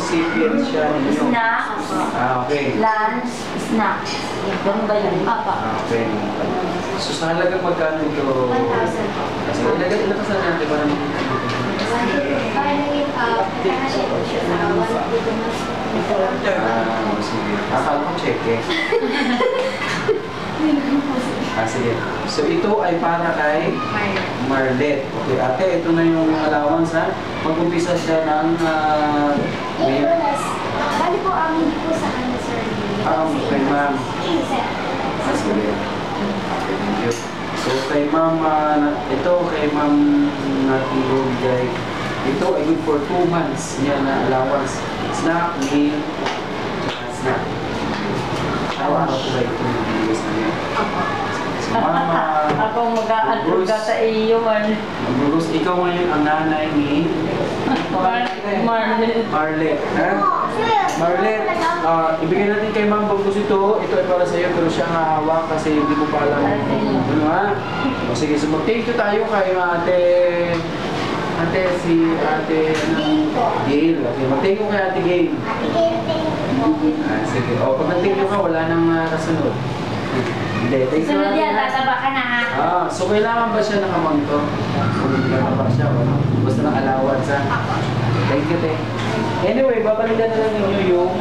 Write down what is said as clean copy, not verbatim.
recipient siya ninyo. Snack. Okay. Lunch. Snack. Ganun ba yun? Papa. Okay. So sa halagang magkano ito? 1,000 po. Kasi ilagay pa sa natin para sige. Akala ko check eh. Sige. So ito ay para kay Marlet. Okay, ate, ito na yung allowance ha. Mag-umpisa siya ng Bali po, hindi po sa ano, sir. kay ma'am. Sige. Thank you. So kay ma'am, ito kay ma'am natin bigay. Ito ay good for 2 months niya na allowance. Snack, meal, snack. Araw-araw po ba ito yung bilis na niya? So mama, Ako mag-a-advocate sa iyo man. Bruce, ikaw ngayon ang nanay ni Marlet. Marlet. Ha? Marlet, ibigay natin kay Ma'am Bagus ito. Ito ay para sa iyo pero siya ang hawak kasi hindi mo pa alam. Ano ha? O sige, so mag-thank you tayo kay Ate Gail. Okay, mag-thank you kay Ate Gail. Sige, o pag nag-thank you ka, wala nang kasunod. Hindi, thank you. Sunod yan, tataba ka na ha. So kailangan ba siya nakamangto? Kung hindi ka ba siya, basta ng allowance ha? Thank you, te. Anyway, babalikan na lang ninyo yung